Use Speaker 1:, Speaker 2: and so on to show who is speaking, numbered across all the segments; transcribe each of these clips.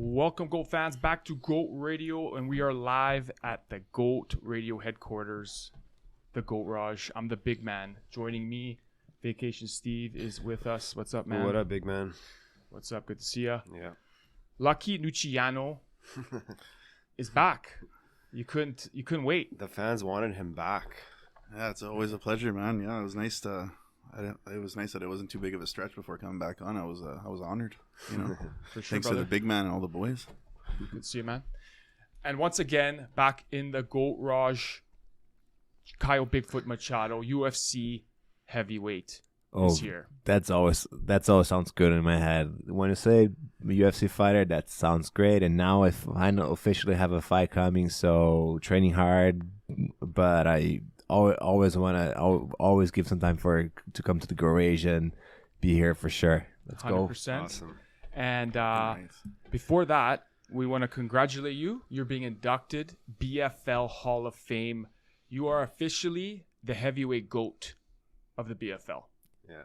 Speaker 1: Welcome, GOAT fans, back to GOAT Radio, and we are live at the GOAT Radio headquarters, the GOAT Raj. I'm the big man. Joining me, Vacation Steve is with us. What's up, man?
Speaker 2: What up, big man?
Speaker 1: What's up? Good to see ya.
Speaker 2: Yeah.
Speaker 1: Lucky Luciano is back. You couldn't wait.
Speaker 2: The fans wanted him back.
Speaker 3: Yeah, it's always a pleasure, man. Yeah, it was nice to. It was nice that it wasn't too big of a stretch before coming back on. I was honored, you know.
Speaker 1: For sure,
Speaker 3: Thanks
Speaker 1: brother.
Speaker 3: to the big man and all the boys.
Speaker 1: Good to see you, man. And once again, back in the GOAT Raj, Caio Bigfoot Machado, UFC heavyweight is here.
Speaker 4: That's always sounds good in my head. When you say UFC fighter, that sounds great. And now I officially have a fight coming, so training hard. But I always give some time to come to the garage and be here for sure. Let's
Speaker 1: 100%.
Speaker 4: go.
Speaker 2: Awesome.
Speaker 1: And
Speaker 3: Nice.
Speaker 1: before that, we want to congratulate you. You're being inducted BFL Hall of Fame. You are officially the heavyweight GOAT of the BFL.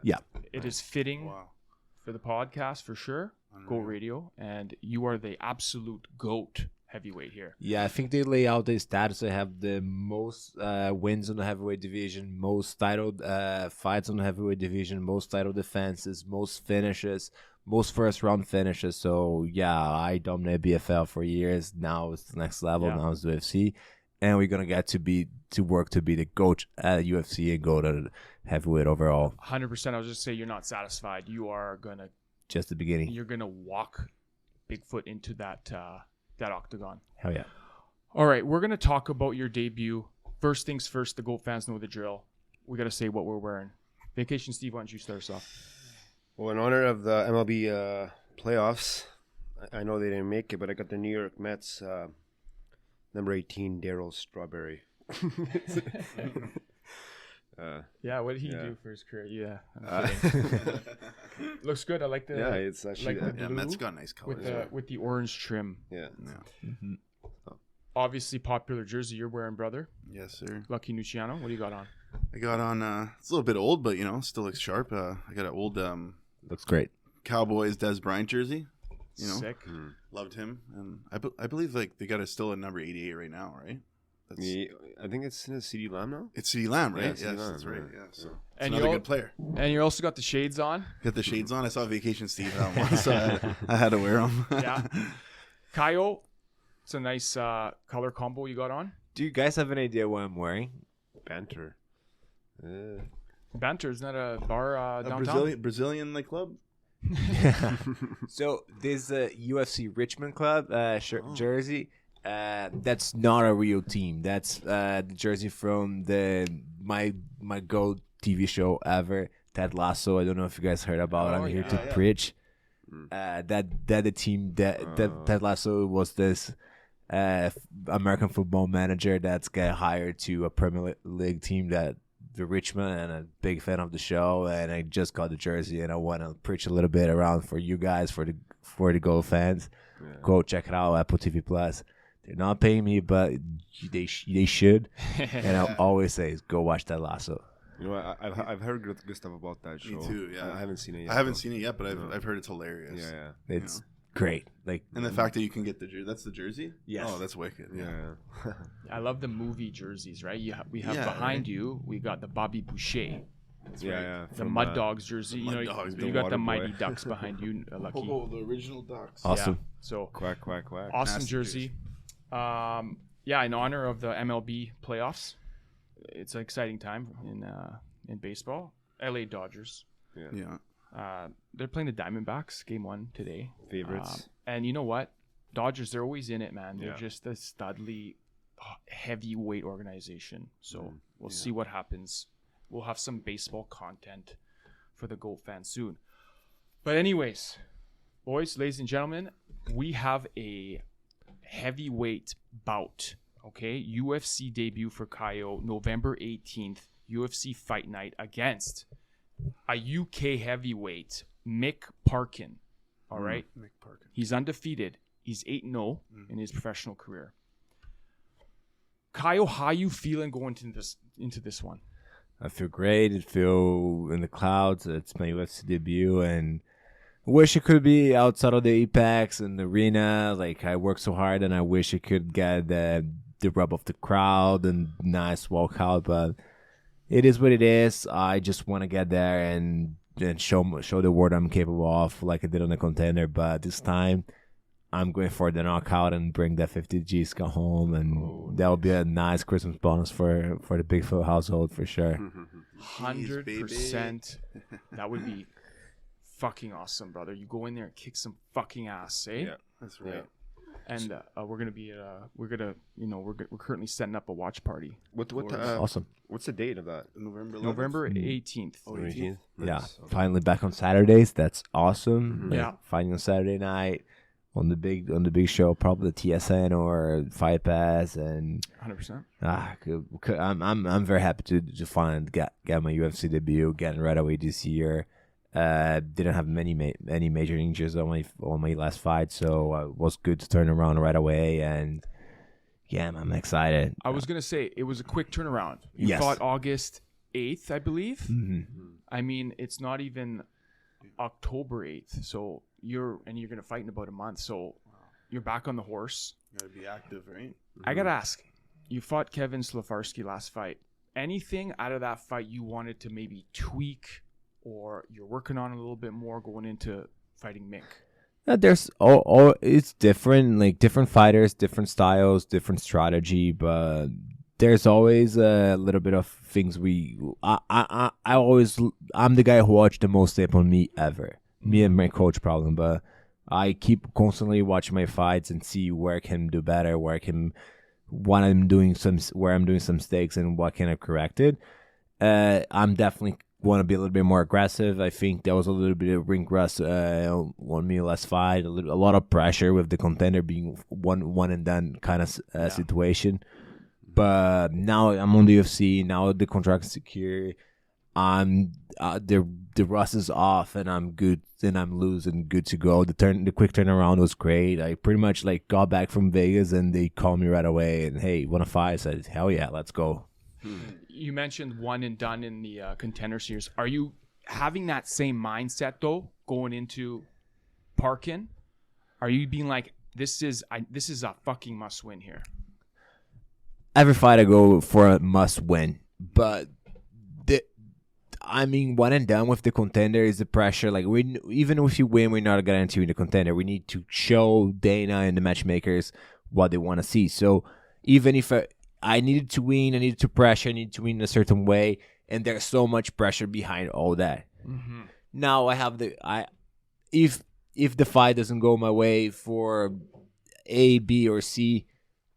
Speaker 4: Yeah.
Speaker 1: It is fitting
Speaker 3: Wow.
Speaker 1: for the podcast for sure, GOAT Radio, and you are the absolute GOAT heavyweight here.
Speaker 4: Yeah, I think they lay out the stats. They have the most wins in the heavyweight division, most titled fights in the heavyweight division, most title defenses, most finishes, most first round finishes. So yeah, I dominated BFL for years. Now it's the next level.
Speaker 1: Yeah.
Speaker 4: Now it's UFC, and we're gonna get to work to be the GOAT at UFC and go to the heavyweight overall.
Speaker 1: 100%. I was just saying you're not satisfied. You are gonna
Speaker 4: Just the beginning.
Speaker 1: you're gonna walk Bigfoot into that octagon.
Speaker 4: Hell yeah.
Speaker 1: All right, we're going to talk about your debut. First things first, the GOAT fans know the drill. We got to say what we're wearing. Vacation Steve, why don't you start us off?
Speaker 2: Well, in honor of the MLB playoffs, I know they didn't make it, but I got the New York Mets number 18, Darryl Strawberry.
Speaker 1: Yeah, what did he
Speaker 2: Yeah.
Speaker 1: do for his career? Yeah. I'm kidding. Looks good. I like the
Speaker 2: Yeah, it's actually
Speaker 1: like the
Speaker 3: Yeah,
Speaker 1: blue
Speaker 3: Mets got nice colors.
Speaker 1: with the orange trim.
Speaker 2: yeah.
Speaker 3: Yeah.
Speaker 1: Obviously popular jersey you're wearing, brother.
Speaker 3: Yes, sir.
Speaker 1: Lucky Luciano. What do you got on?
Speaker 3: I got on. It's a little bit old, but still looks sharp. I got an old
Speaker 4: Looks great.
Speaker 3: Cowboys Des Bryant jersey.
Speaker 1: Sick.
Speaker 3: Loved him, and I believe like they got it still at number 88 right now, right? That's
Speaker 2: Yeah, I think it's CD Lamb now.
Speaker 3: It's CeeDee Lamb, right?
Speaker 2: Yeah,
Speaker 3: yes,
Speaker 2: CeeDee Lamb,
Speaker 3: that's right.
Speaker 2: yeah.
Speaker 3: Yeah, so
Speaker 1: And
Speaker 3: another
Speaker 1: you
Speaker 3: good player.
Speaker 1: And you also got the shades on.
Speaker 3: Got the shades on. I saw Vacation Steve that one, so I had to wear them.
Speaker 1: Yeah. Caio, it's a nice color combo you got on.
Speaker 4: Do you guys have an idea what I'm wearing?
Speaker 2: Banter.
Speaker 1: Banter, isn't that a bar
Speaker 3: A
Speaker 1: downtown?
Speaker 3: Brazilian like club.
Speaker 4: So this UFC Richmond Club jersey. That's not a real team. That's the jersey from my GOAT TV show ever, Ted Lasso. I don't know if you guys heard about it. I'm here to preach. That the team that Ted Lasso was this American football manager that's got hired to a Premier League team that the Richmond, and a big fan of the show, and I just got the jersey and I want to preach a little bit around for you guys, for the GOAT fans.
Speaker 2: Yeah.
Speaker 4: Go check it out, Apple TV Plus. They're not paying me, but they should. And I always say, go watch that Lasso.
Speaker 2: You know, I've heard good stuff about that show.
Speaker 3: Me too. Yeah,
Speaker 2: I haven't seen it yet.
Speaker 3: I haven't seen it yet, but I've heard it's hilarious.
Speaker 2: Yeah.
Speaker 4: It's great. Like,
Speaker 3: And the fact that you can get the jersey. That's the jersey?
Speaker 4: Yes.
Speaker 3: Oh, that's wicked.
Speaker 2: Yeah.
Speaker 1: I love the movie jerseys, right? We have
Speaker 3: Yeah,
Speaker 1: behind
Speaker 3: right.
Speaker 1: you, we got the Bobby Boucher,
Speaker 2: Yeah.
Speaker 1: the Mud Dogs jersey.
Speaker 3: the Mud Dogs,
Speaker 1: you
Speaker 3: the
Speaker 1: got the
Speaker 2: water
Speaker 1: Mighty
Speaker 2: boy.
Speaker 1: Ducks behind you, Lucky.
Speaker 3: the original Ducks.
Speaker 4: awesome.
Speaker 1: Yeah, so
Speaker 2: Quack.
Speaker 1: awesome
Speaker 3: Nasty
Speaker 1: jersey. Yeah, in honor of the MLB playoffs, it's an exciting time in baseball. LA Dodgers.
Speaker 3: Yeah.
Speaker 1: They're playing the Diamondbacks, game 1 today.
Speaker 2: Favorites.
Speaker 1: And you know what? Dodgers, they're always in it, man. They're
Speaker 2: Yeah.
Speaker 1: just a studly, heavyweight organization. So we'll see what happens. We'll have some baseball content for the GOAT fans soon. But anyways, boys, ladies and gentlemen, we have a heavyweight bout. Okay, UFC debut for Caio, November 18th, UFC Fight Night against a UK heavyweight, Mick Parkin. All right,
Speaker 3: Mick Parkin.
Speaker 1: he's undefeated. He's 8-0 in his professional career. Caio, how you feeling going into this one?
Speaker 4: I feel great. I feel in the clouds. It's my UFC debut, and Wish it could be outside of the Apex and the arena. Like, I work so hard, and I wish it could get the rub of the crowd and nice walkout. But it is what it is. I just want to get there and show the world I'm capable of, like I did on the Contender. But this time, I'm going for the knockout and bring that 50 G's home, and that'll be a nice Christmas bonus for the Bigfoot household for sure.
Speaker 1: 100%. That would be fucking awesome, brother. You go in there and kick some fucking ass, eh?
Speaker 2: Yeah,
Speaker 3: That's right.
Speaker 2: Yeah.
Speaker 1: And we're gonna be we're currently setting up a watch party.
Speaker 4: Awesome.
Speaker 2: What's the date of that?
Speaker 1: November 18th.
Speaker 3: Oh, 18th.
Speaker 4: Yeah,
Speaker 2: Nice. Okay.
Speaker 4: finally back on Saturdays. That's awesome.
Speaker 2: Mhm.
Speaker 4: Like,
Speaker 1: Yeah.
Speaker 4: finally on Saturday night on the big show, probably the TSN or Fight Pass, and
Speaker 1: 100%.
Speaker 4: I'm very happy to finally get my UFC debut, getting right away this year. Didn't have many major injuries on my last fight, so it was good to turn around right away. And yeah, I'm excited.
Speaker 1: I was gonna say it was a quick turnaround. You
Speaker 4: Yes.
Speaker 1: fought August 8th, I believe.
Speaker 4: Mhm.
Speaker 1: I mean, it's not even October 8th, so you're gonna fight in about a month. So you're back on the horse.
Speaker 3: Gotta be active, right?
Speaker 1: I gotta ask, you fought Kevin Slafarsky last fight. Anything out of that fight you wanted to maybe tweak, or you're working on a little bit more going into fighting Mick?
Speaker 4: There's all it's different, like different fighters, different styles, different strategy, but there's always a little bit of things I'm the guy who watched the most tape on me ever. Me and my coach problem, but I keep constantly watching my fights and see where I can do better, where I'm doing some mistakes and what can I correct it. I'm definitely want to be a little bit more aggressive. I think there was a little bit of ring rust on me last fight. A lot of pressure with the Contender being one and done kind of situation. But now I'm on the UFC. Now the contract is secure. The rust is off, and I'm good. And I'm loose and good to go. The quick turnaround was great. I pretty much like got back from Vegas, and they called me right away. And hey, wanna fight? I said, hell yeah, let's go.
Speaker 1: You mentioned one and done in the Contender Series. Are you having that same mindset though going into Parkin? Are you being like, this is a fucking must win here?
Speaker 4: Every fight I go for a must win, but one and done with the Contender is the pressure. Like, even if you win, we're not guaranteeing the Contender. We need to show Dana and the matchmakers what they want to see. So even if I needed to win, I needed to pressure, I needed to win in a certain way, and there's so much pressure behind all that.
Speaker 1: Mm-hmm.
Speaker 4: Now I have if the fight doesn't go my way for A, B, or C,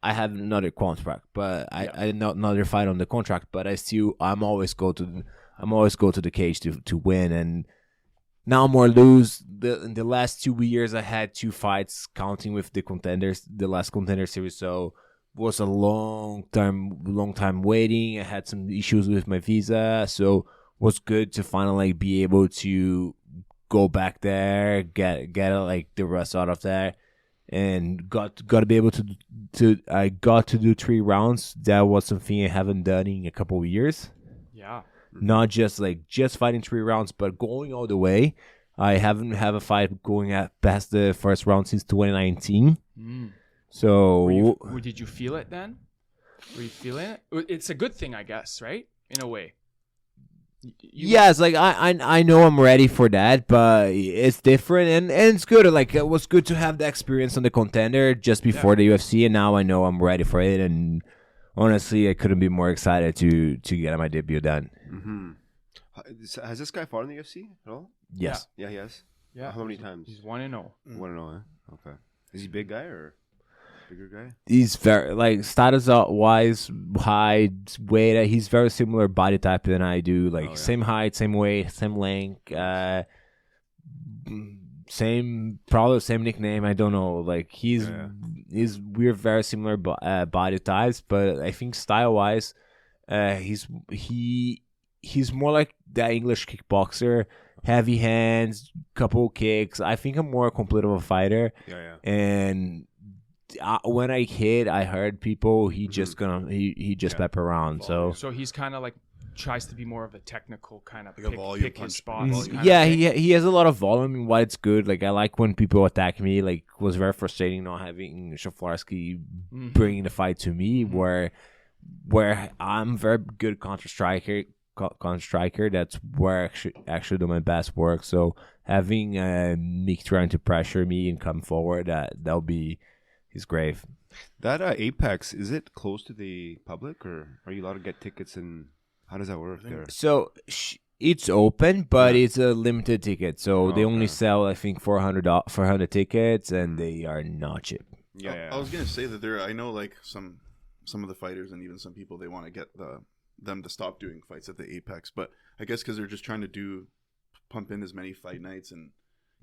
Speaker 4: I have another contract, but I not another fight on the contract. But I'm always go to the cage to win. And now I'm more loose. In the last 2 years, I had 2 fights counting with the Contenders, the last Contender Series. So was a long time waiting. I had some issues with my visa, so was good to finally be able to go back there, get like the rest out of there, and got to be able I got to do 3 rounds. That was something I haven't done in a couple of years.
Speaker 1: Yeah.
Speaker 4: Not just fighting 3 rounds, but going all the way. I haven't had a fight going past the first round since 2019. So
Speaker 1: did you feel it then? Were you feeling it? It's a good thing, I guess, right? In a way.
Speaker 4: Yes, like I know I'm ready for that, but it's different and it's good. Like, it was good to have the experience on the Contender just before the UFC, and now I know I'm ready for it. And honestly, I couldn't be more excited to get my debut done.
Speaker 2: Mm-hmm. Has this guy fought in the UFC at all?
Speaker 4: Yes.
Speaker 2: Yeah, he has.
Speaker 1: Yeah.
Speaker 2: How many times?
Speaker 1: He's 1-0.
Speaker 2: 1-0, eh? Okay. Is he a big guy or bigger guy?
Speaker 4: He's very status wise, height, weight. He's very similar body type than I do. Same height, same weight, same length. Same nickname. I don't know. Like, we're very similar body types, but I think style wise, he's more like the English kickboxer. Heavy hands, couple kicks. I think I'm more complete of a fighter.
Speaker 2: Yeah.
Speaker 4: And when I hit, I heard people. He just pep around. So
Speaker 1: he's kind of like tries to be more of a technical kind of
Speaker 3: Like a volume
Speaker 1: pick his
Speaker 3: punch.
Speaker 1: spots.
Speaker 3: Volume.
Speaker 1: kind of
Speaker 4: Yeah,
Speaker 1: thing.
Speaker 4: he has a lot of volume, and why it's good. Like I like when people attack me. Like it was very frustrating not having Shaflarski bringing the fight to me, where I'm very good counter striker. That's where I actually do my best work. So having Meek trying to pressure me and come forward, that'll be his grave.
Speaker 2: That Apex, is it close to the public, or are you allowed to get tickets, and how does that work there?
Speaker 4: So it's open, but
Speaker 2: Yeah.
Speaker 4: it's a limited ticket. So they only
Speaker 2: Okay.
Speaker 4: sell, I think, 400 tickets, and they are not cheap.
Speaker 2: Yeah.
Speaker 3: I was gonna say that I know like some of the fighters and even some people, they want to get them to stop doing fights at the Apex, but I guess because they're just trying to pump in as many fight nights and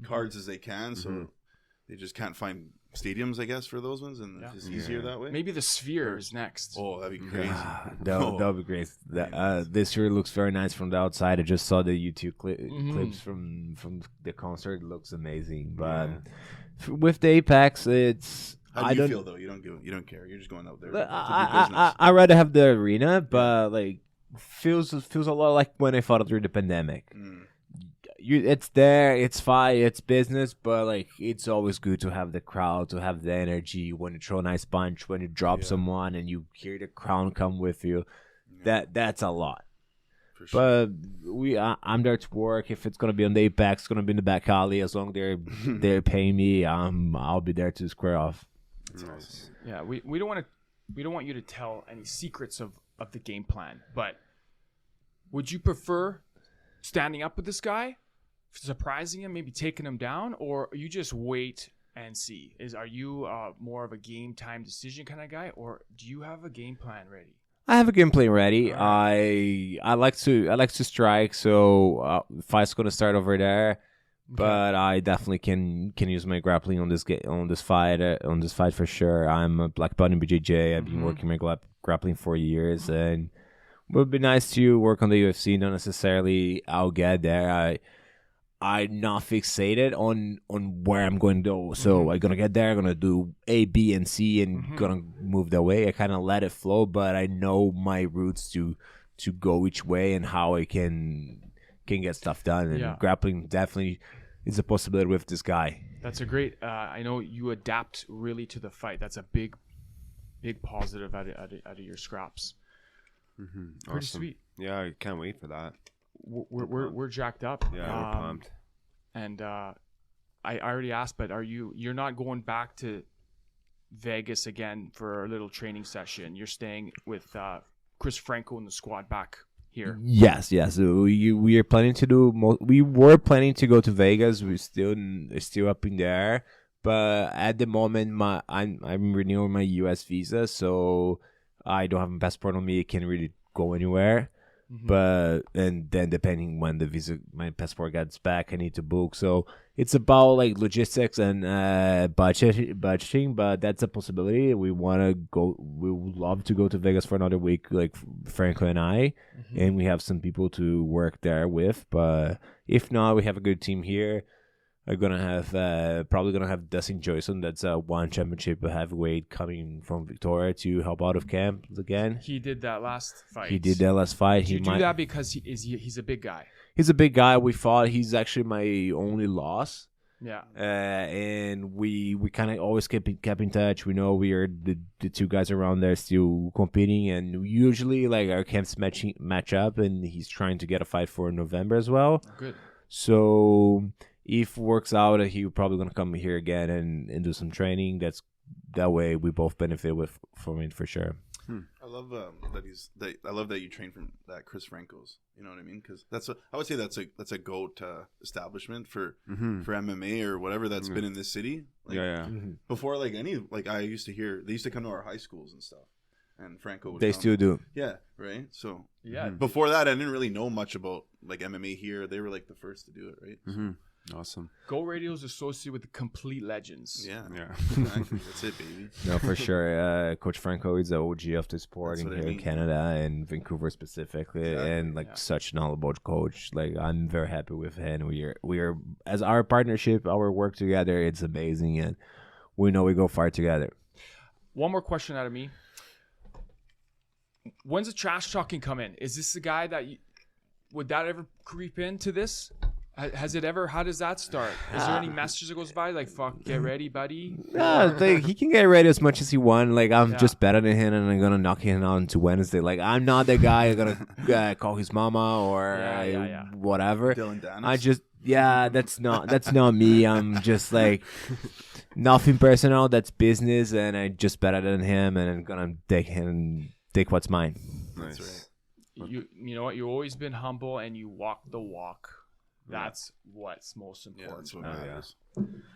Speaker 3: cards as they can, so they just can't find stadiums, I guess, for those ones, and it's just easier that way.
Speaker 1: Maybe the Sphere is next.
Speaker 3: Oh, that'd be crazy.
Speaker 4: That'll be great. This year looks very nice from the outside. I just saw the YouTube clips from the concert. It looks amazing. But with the Apex, it's
Speaker 3: How do you feel though? You don't care. You're just going out there to do business.
Speaker 4: I rather have the arena, but like feels a lot like when I fought through the pandemic. It's there, it's fine, it's business, but like it's always good to have the crowd, to have the energy when you throw a nice punch, when you drop someone and you hear the crowd come with you. That's a lot.
Speaker 3: For sure.
Speaker 4: But I'm there to work. If it's gonna be on the Apex, it's gonna be in the back alley. As long as they're paying me, I'll be there to square off.
Speaker 3: That's awesome.
Speaker 1: Yeah, we don't want you to tell any secrets of the game plan, but would you prefer standing up with this guy, surprising him, maybe taking him down, or you just wait and see? Are you more of a game time decision kind of guy, or do you have a game plan ready?
Speaker 4: I have a game plan ready. I like to strike, so fight's gonna start over there. But I definitely can use my grappling on this fight for sure. I'm a black belt in BJJ. I've been working my grappling for years, and it would be nice to work on the UFC. Not necessarily I'll get there. I'm not fixated on where I'm going to go. So I'm gonna get there. I'm gonna do A, B, and C, and gonna move that way. I kind of let it flow, but I know my routes to go each way and how I can get stuff done. And grappling definitely is a possibility with this guy.
Speaker 1: That's a great. I know you adapt really to the fight. That's a big positive out of your scraps. Pretty
Speaker 2: Awesome.
Speaker 1: sweet.
Speaker 2: Yeah, I can't wait for that.
Speaker 1: We're jacked up.
Speaker 2: Yeah, we're pumped.
Speaker 1: And I already asked, but you're not going back to Vegas again for a little training session? You're staying with Chris Franco and the squad back here.
Speaker 4: Yes. We are planning to do. We were planning to go to Vegas. We're still up in there. But at the moment, I'm renewing my U.S. visa, so I don't have a passport on me. I can't really go anywhere. But and then depending when my passport gets back, I need to book. So it's about like logistics and budgeting, but that's a possibility. We want to go. We would love to go to Vegas for another week, like Franco and I, and we have some people to work there with. But if not, we have a good team here. I'm gonna have probably gonna have Dustin Joyson. That's one championship heavyweight coming from Victoria to help out of camp again.
Speaker 1: He did that last fight.
Speaker 4: He did that last fight.
Speaker 1: Did you do that because he's a big guy?
Speaker 4: He's a big guy. We fought. He's actually my only loss.
Speaker 1: Yeah.
Speaker 4: And we kind of always kept in touch. We know we are the two guys around there still competing, and usually like our camps match up. And he's trying to get a fight for November as well.
Speaker 1: Good.
Speaker 4: So if it works out, he's probably gonna come here again and do some training. That way we both benefit from it for sure.
Speaker 3: I love I love that you train from that Chris Franco's. You know what I mean? Because I would say that's a goat establishment for MMA or whatever that's been in this city. Like, Before I used to hear they used to come to our high schools and stuff, and Franco would
Speaker 4: They
Speaker 3: come.
Speaker 4: still do.
Speaker 3: Yeah, right. So
Speaker 1: yeah,
Speaker 3: before that, I didn't really know much about like MMA here. They were like the first to do it, right? So,
Speaker 2: Awesome.
Speaker 1: Go Radio is associated with the complete legends.
Speaker 3: yeah.
Speaker 2: Exactly.
Speaker 3: That's it, baby.
Speaker 4: No, for sure. Coach Franco is the OG of the sport
Speaker 3: That's
Speaker 4: in
Speaker 3: what I
Speaker 4: here in
Speaker 3: mean.
Speaker 4: Canada and Vancouver specifically, and such knowledgeable coach. Like I'm very happy with him. We are as our partnership, our work together. It's amazing, and we know we go far together.
Speaker 1: One more question out of me. when's the trash talking come in? Is this the guy that would that ever creep into this? Has it ever? How does that start? Is there any messages that goes by like "fuck, get ready, buddy"?
Speaker 4: Like he can get ready as much as he wants. Like I'm just better than him, and I'm gonna knock him out on to Wednesday. Like I'm not the guy who's gonna call his mama or whatever.
Speaker 3: Dylan Dennis.
Speaker 4: I just that's not me. I'm just like nothing personal. That's business, and I'm just better than him, and I'm gonna take what's mine.
Speaker 3: That's right.
Speaker 1: You know what? You've always been humble, and you walk the walk. That's what's most important.
Speaker 3: Yeah, that's what matters.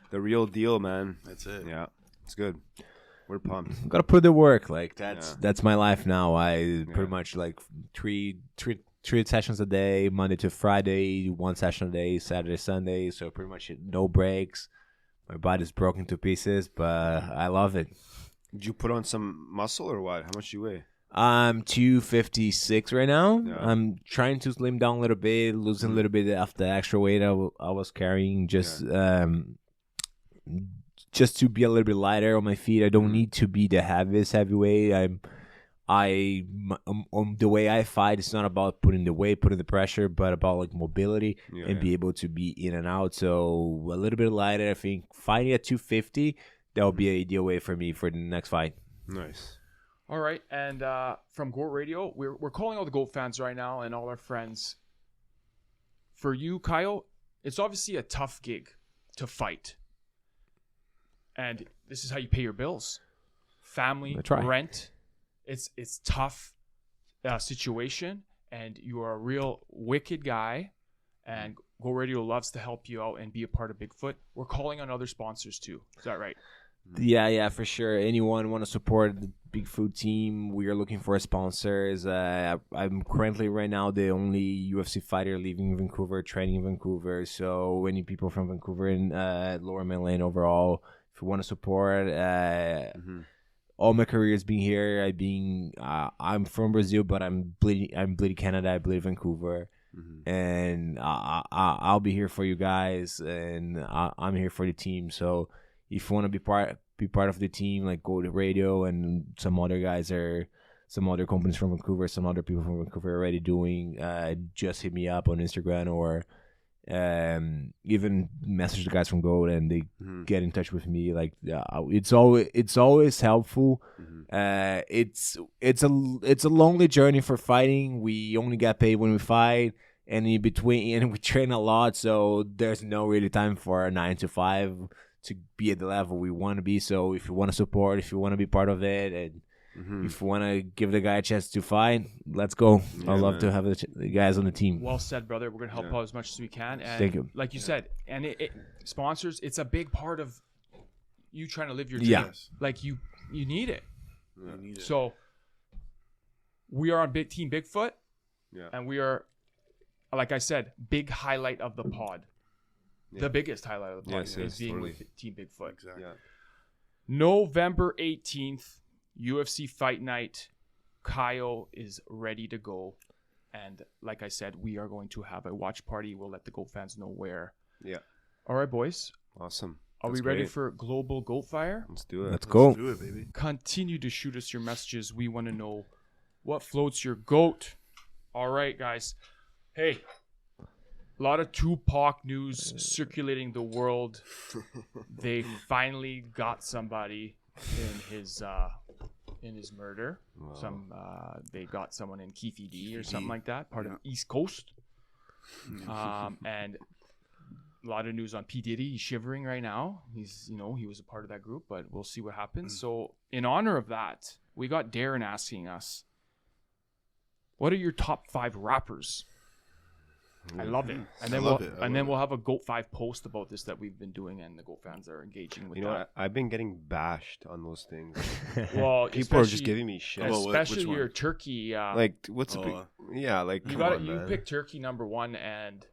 Speaker 2: The real deal, man.
Speaker 3: That's it.
Speaker 2: Yeah, it's good. We're pumped.
Speaker 4: I'm gonna put the work. Like that's my life now. I pretty much like three sessions a day, Monday to Friday, 1 session a day, Saturday, Sunday. So pretty much no breaks. My body's broken to pieces, but I love it.
Speaker 2: Did you put on some muscle or what? How much do you weigh?
Speaker 4: I'm 256 right now.
Speaker 2: Yeah.
Speaker 4: I'm trying to slim down a little bit, losing a little bit of the extra weight I was carrying, just to be a little bit lighter on my feet. I don't need to be the heaviest heavyweight. The way I fight, it's not about putting the weight, putting the pressure, but about like mobility and be able to be in and out. So a little bit lighter. I think fighting at 250, that would be an ideal way for me for the next fight.
Speaker 2: Nice.
Speaker 1: All right, and from Goat Radio, we're calling all the Goat fans right now and all our friends. For you, Caio, it's obviously a tough gig to fight, and this is how you pay your bills, family, rent. It's tough situation, and you are a real wicked guy, and Goat Radio loves to help you out and be a part of Bigfoot. We're calling on other sponsors too. Is that right?
Speaker 4: Yeah, for sure. Anyone want to support the Bigfoot team? We are looking for sponsors. I'm currently right now the only UFC fighter living in Vancouver, training in Vancouver. So any people from Vancouver and Lower Mainland overall, if you want to support, all my career has been here. I'm from Brazil, but I'm bleeding Canada. I bleed Vancouver, and I'll be here for you guys, and I'm here for the team. So if you want to be part of the team, like Goat Radio and some other companies from Vancouver, some other people from Vancouver are already doing, just hit me up on Instagram or even message the guys from Goat and they get in touch with me. Like it's always helpful. It's a lonely journey for fighting. We only get paid when we fight, and in between, and we train a lot, so there's no really time for a 9 to 5 to be at the level we want to be. So if you want to support, if you want to be part of it, and if you want to give the guy a chance to fight, let's go.
Speaker 2: Yeah,
Speaker 4: I'd love to have the guys on the team.
Speaker 1: Well said, brother. We're going to help out as much as we can. And
Speaker 4: thank you.
Speaker 1: Like you said, and it sponsors, it's a big part of you trying to live your dream.
Speaker 4: Yeah.
Speaker 1: Like you need it.
Speaker 3: You need it.
Speaker 1: So we are on Team Bigfoot.
Speaker 2: Yeah.
Speaker 1: And we are, like I said, big highlight of the pod.
Speaker 2: Yeah.
Speaker 1: The biggest highlight of the pod is being
Speaker 2: totally.
Speaker 1: with Team Bigfoot.
Speaker 3: Exactly.
Speaker 2: Yeah.
Speaker 1: November 18th, UFC Fight Night. Caio is ready to go. And like I said, we are going to have a watch party. We'll let the Goat fans know where.
Speaker 2: Yeah.
Speaker 1: All right, boys.
Speaker 2: Awesome.
Speaker 1: Are
Speaker 2: That's
Speaker 1: we ready
Speaker 2: great.
Speaker 1: for Global Goat Fire?
Speaker 2: Let's do it.
Speaker 4: Let's go.
Speaker 3: Let's do it, baby.
Speaker 1: Continue to shoot us your messages. We want to know what floats your goat. All right, guys. Hey, a lot of Tupac news circulating the world. They finally got somebody in his murder.
Speaker 2: Wow.
Speaker 1: They got someone in Keefe D or something like that, part of East Coast. And a lot of news on P. Diddy. He's shivering right now. He was a part of that group, but we'll see what happens. So in honor of that, we got Darren asking us, what are your top 5 rappers? I love it. And then we'll have a Goat 5 post about this that we've been doing, and the Goat fans are engaging with
Speaker 2: You know what? I've been getting bashed on those things.
Speaker 1: Well,
Speaker 2: People are just giving me shit.
Speaker 1: especially
Speaker 3: which
Speaker 1: your
Speaker 3: one?
Speaker 1: turkey.
Speaker 2: Like, what's a big... Yeah, like,
Speaker 1: you
Speaker 2: come
Speaker 1: got
Speaker 2: on,
Speaker 1: you
Speaker 2: man.
Speaker 1: picked turkey number 1, and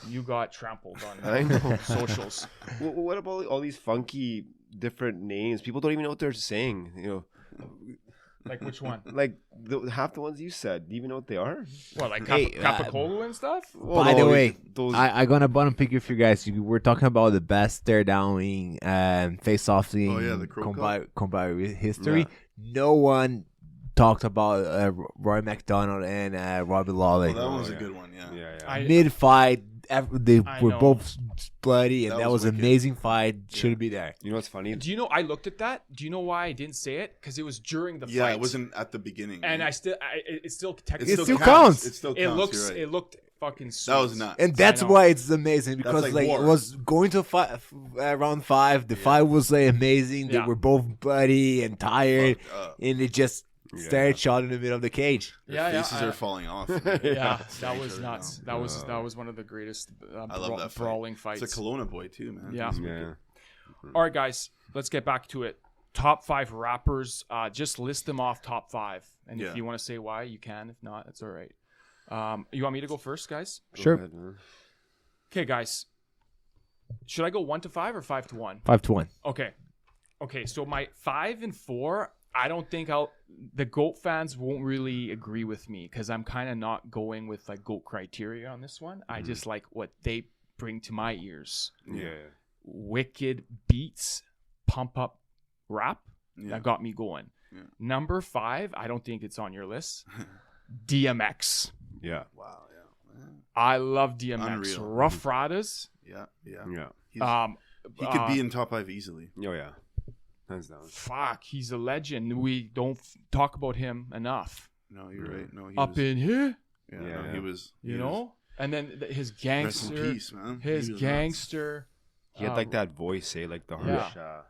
Speaker 1: you got trampled
Speaker 2: I
Speaker 1: on
Speaker 2: know.
Speaker 1: socials.
Speaker 2: What about all these funky different names? People don't even know what they're saying.
Speaker 1: Like which one?
Speaker 2: Like half the ones you said. Do you even know what they are?
Speaker 1: Well, like
Speaker 4: Hey,
Speaker 1: Capicolo and stuff?
Speaker 2: Well,
Speaker 4: By the way,
Speaker 2: those
Speaker 4: I gonna bottom pick with you guys. We're talking about the best stare downing face-offs in
Speaker 3: Oh, yeah, the Crow
Speaker 4: combat history.
Speaker 2: Yeah.
Speaker 4: No one talked about Roy McDonald and Robbie Lawler.
Speaker 3: That one was a good one. Yeah.
Speaker 4: Mid-fight, they were
Speaker 1: know.
Speaker 4: both bloody, and that was an
Speaker 3: wicked.
Speaker 4: amazing fight. Shouldn't be there.
Speaker 2: You know what's funny?
Speaker 1: Do you know? I looked at that. Do you know why I didn't say it? Because it was during the fight.
Speaker 3: Yeah, it wasn't at the beginning.
Speaker 1: And
Speaker 3: right?
Speaker 1: it still technically
Speaker 4: It still counts.
Speaker 3: It still counts.
Speaker 1: It looks.
Speaker 3: You're right.
Speaker 1: It looked fucking. Sweet.
Speaker 3: That was nuts.
Speaker 4: And that's
Speaker 1: know.
Speaker 4: why it's amazing, because
Speaker 3: like
Speaker 4: like
Speaker 3: war.
Speaker 4: it was going to round 5. The fight was like amazing. They
Speaker 1: Yeah.
Speaker 4: were both bloody and tired,
Speaker 3: Fucked up.
Speaker 4: and it just started shot in the middle of the cage.
Speaker 3: Their faces are falling off.
Speaker 1: Yeah, that
Speaker 3: Straight
Speaker 1: was
Speaker 3: right
Speaker 1: nuts.
Speaker 3: now.
Speaker 1: That was one of the greatest
Speaker 3: I love that fight.
Speaker 1: brawling fights.
Speaker 3: It's a Kelowna boy too, man.
Speaker 1: Yeah.
Speaker 3: He's
Speaker 2: Yeah.
Speaker 1: All right, guys, let's get back to it. Top 5 rappers. Just list them off. Top 5, and
Speaker 3: Yeah.
Speaker 1: if you want to say why, you can. If not, it's all right. You want me to go first, guys?
Speaker 4: Sure.
Speaker 2: Go ahead, man.
Speaker 1: Okay, guys. Should I go 1 to 5 or 5 to 1?
Speaker 4: 5 to 1.
Speaker 1: Okay. So my 5 and 4, I don't think the GOAT fans won't really agree with me because I'm kind of not going with like GOAT criteria on this one. I just like what they bring to my ears.
Speaker 2: Yeah.
Speaker 1: Wicked beats, pump up rap
Speaker 3: Yeah.
Speaker 1: that got me going.
Speaker 3: Yeah.
Speaker 1: Number 5, I don't think it's on your list. DMX.
Speaker 2: Yeah.
Speaker 3: Wow. Yeah.
Speaker 1: I love DMX.
Speaker 3: Unreal.
Speaker 1: Rough Riders.
Speaker 3: Yeah.
Speaker 2: Yeah.
Speaker 3: He could be in top 5 easily.
Speaker 2: Oh yeah. Hands down.
Speaker 1: Fuck, he's a legend. We don't talk about him enough.
Speaker 3: No, you're right. No, he
Speaker 1: Up
Speaker 3: was,
Speaker 1: in here,
Speaker 3: Yeah,
Speaker 2: Yeah.
Speaker 3: no, he was.
Speaker 1: you know? And then his
Speaker 3: Rest
Speaker 1: gangster.
Speaker 3: in peace, man.
Speaker 1: His
Speaker 3: He was
Speaker 1: gangster.
Speaker 2: He had like that voice, like the
Speaker 1: Yeah.
Speaker 2: harsh,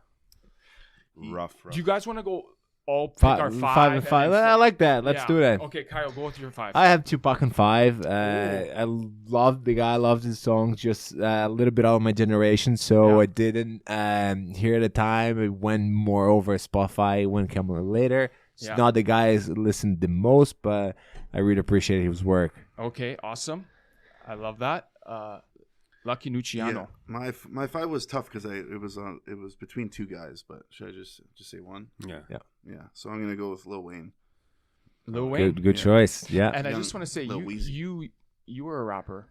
Speaker 2: rough.
Speaker 1: Do you guys want to go all pick our 5?
Speaker 4: 5 and 5. I like that. Let's do that.
Speaker 1: Okay, Kyle, go with your 5.
Speaker 4: I have Tupac and 5. I love the guy. I loved his songs. Just a little bit out of my generation, so
Speaker 1: Yeah.
Speaker 4: I didn't hear at the time. It went more over Spotify when it came out later. It's
Speaker 1: Yeah.
Speaker 4: not the guy I listened the most, but I really appreciate his work.
Speaker 1: Okay, awesome. I love that. Lucky Luciano.
Speaker 3: Yeah. My 5 was tough because it was between 2 guys, but should I just say one?
Speaker 2: Yeah.
Speaker 3: Yeah. So I'm gonna go with Lil Wayne.
Speaker 1: Lil Wayne.
Speaker 4: Good choice. Yeah.
Speaker 1: And I
Speaker 3: Young
Speaker 1: just want to say,
Speaker 3: Lil Weezy.
Speaker 1: you were a rapper.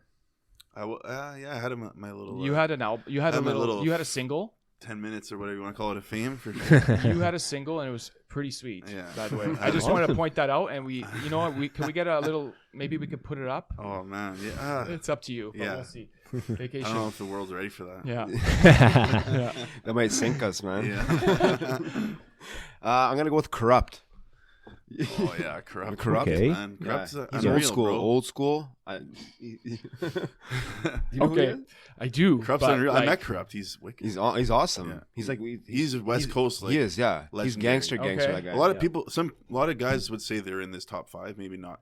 Speaker 3: Yeah, I had him my little.
Speaker 1: You had an album. You had
Speaker 3: I
Speaker 1: a
Speaker 3: had my
Speaker 1: little.
Speaker 3: little-
Speaker 1: You had a single.
Speaker 3: 10 minutes or whatever you want to call it, of fame for sure.
Speaker 1: You had a single, and it was pretty sweet.
Speaker 3: Yeah.
Speaker 1: By the way, I just wanted to point that out. And you know what? Can we get a little? Maybe we could put it up.
Speaker 3: Oh man, yeah.
Speaker 1: It's up to you. But
Speaker 3: Yeah.
Speaker 1: we'll see.
Speaker 3: I
Speaker 1: Vacation.
Speaker 3: don't know if the world's ready for that.
Speaker 1: Yeah.
Speaker 2: That might sink us, man.
Speaker 3: Yeah.
Speaker 2: I'm gonna go with Corrupt.
Speaker 3: Oh yeah, corrupt.
Speaker 2: Corrupt,
Speaker 4: Okay.
Speaker 3: Man. Corrupt's
Speaker 2: He's
Speaker 3: unreal,
Speaker 2: old school.
Speaker 3: bro.
Speaker 2: Old school. You know who he
Speaker 1: Okay.
Speaker 2: is?
Speaker 1: I do.
Speaker 3: Corrupt's
Speaker 1: but,
Speaker 3: unreal.
Speaker 1: like,
Speaker 3: I met Corrupt. He's wicked.
Speaker 2: He's awesome.
Speaker 3: Yeah.
Speaker 2: He's like
Speaker 3: He's West Coast. Like,
Speaker 2: he is. Yeah. He's
Speaker 3: legendary.
Speaker 2: gangster.
Speaker 1: Okay.
Speaker 2: That guy.
Speaker 3: A lot of
Speaker 2: Yeah.
Speaker 3: people, a lot of guys would say they're in this top 5. Maybe not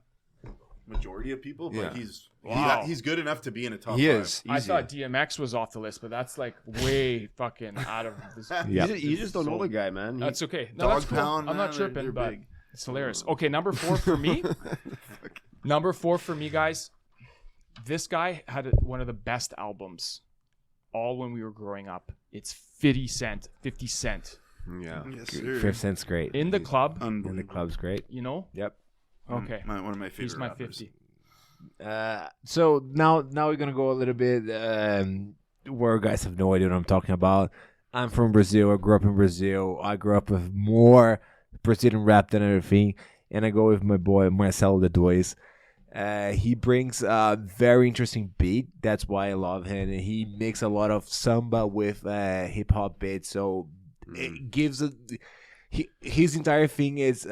Speaker 3: majority of people, but
Speaker 2: Yeah.
Speaker 1: Wow.
Speaker 3: he's good enough to be in a top
Speaker 2: He
Speaker 3: 5.
Speaker 2: is.
Speaker 1: I
Speaker 2: Easy.
Speaker 1: thought DMX was off the list, but that's like way fucking out of this.
Speaker 4: Yeah.
Speaker 2: You just don't know the guy, man.
Speaker 1: That's okay. No,
Speaker 3: Dog
Speaker 1: that's cool.
Speaker 3: Pound,
Speaker 1: I'm not
Speaker 3: man,
Speaker 1: tripping,
Speaker 3: they're
Speaker 1: but
Speaker 3: big.
Speaker 1: it's hilarious. Okay, number 4 for me. Number 4 for me, guys. This guy had one of the best albums, all when we were growing up. It's 50 Cent. 50 Cent.
Speaker 2: Yeah.
Speaker 3: Yes, sir.
Speaker 4: 5th Cent's great.
Speaker 1: In the club,
Speaker 4: And the
Speaker 3: Unbelievable.
Speaker 4: club's great.
Speaker 1: you know?
Speaker 4: Yep.
Speaker 1: Okay.
Speaker 3: One of my favorite
Speaker 1: He's my
Speaker 3: rappers.
Speaker 1: 50.
Speaker 4: So now we're gonna go a little bit where guys have no idea what I'm talking about. I'm from Brazil. I grew up in Brazil. I grew up with more Brazilian rap than everything, and I go with my boy Marcelo the Dois. He brings a very interesting beat. That's why I love him. And he makes a lot of samba with hip hop beats. So it gives his entire thing is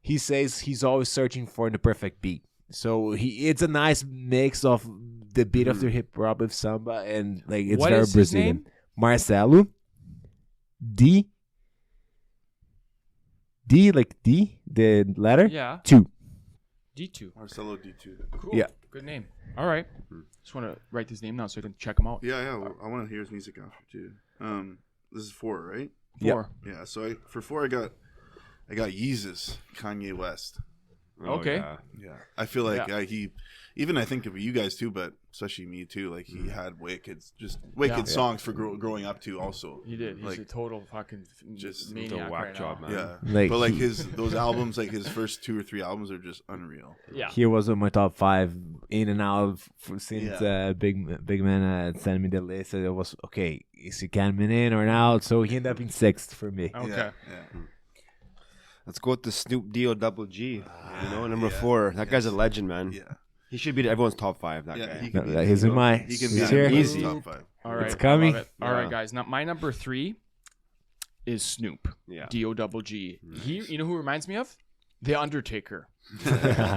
Speaker 4: he says he's always searching for the perfect beat. So it's a nice mix of the beat of the hip hop with samba, and like it's
Speaker 1: What
Speaker 4: very
Speaker 1: is his
Speaker 4: Brazilian.
Speaker 1: name?
Speaker 4: Marcelo D like D, the letter
Speaker 1: Yeah.
Speaker 4: 2.
Speaker 1: D2.
Speaker 3: Marcelo D2.
Speaker 1: Cool.
Speaker 4: Yeah.
Speaker 1: Good name. All right. Just want to write his name down so I can check him out.
Speaker 3: Yeah. Well, I want to hear his music after too. This is 4, right?
Speaker 1: 4.
Speaker 3: Yeah. So for 4, I got Yeezus, Kanye West.
Speaker 1: Okay.
Speaker 2: yeah.
Speaker 3: Yeah, I feel like
Speaker 1: Yeah.
Speaker 3: he, even I think of you guys too, but especially me too. Like he had wicked
Speaker 1: Yeah.
Speaker 3: songs for growing up too. Also,
Speaker 1: He did. He's
Speaker 3: like,
Speaker 1: a total fucking
Speaker 3: just
Speaker 1: maniac
Speaker 2: a whack
Speaker 1: right
Speaker 2: job,
Speaker 1: now.
Speaker 2: man.
Speaker 3: yeah.
Speaker 4: Like
Speaker 3: but like
Speaker 4: he-
Speaker 3: those albums, like his first 2 or 3 albums, are just unreal.
Speaker 1: Yeah.
Speaker 4: He was on my top 5 in and out since
Speaker 3: Yeah.
Speaker 4: Big Man sent me the list. So it was okay. Is he coming in or out? So he ended up in 6th for me.
Speaker 1: Okay.
Speaker 3: Yeah.
Speaker 2: Let's go with the Snoop D-O double G. Number 4. That guy's a legend, man.
Speaker 3: Yeah.
Speaker 2: He should be everyone's top 5. That guy.
Speaker 3: He can be,
Speaker 4: He's in my.
Speaker 3: He can
Speaker 4: He's
Speaker 3: be
Speaker 4: here.
Speaker 2: Easy.
Speaker 3: top 5.
Speaker 1: All right,
Speaker 4: It's coming.
Speaker 1: I love it. All right, guys. Now my number 3 is Snoop.
Speaker 2: Yeah.
Speaker 1: D-O-double-G. He, you know who reminds me of? The Undertaker.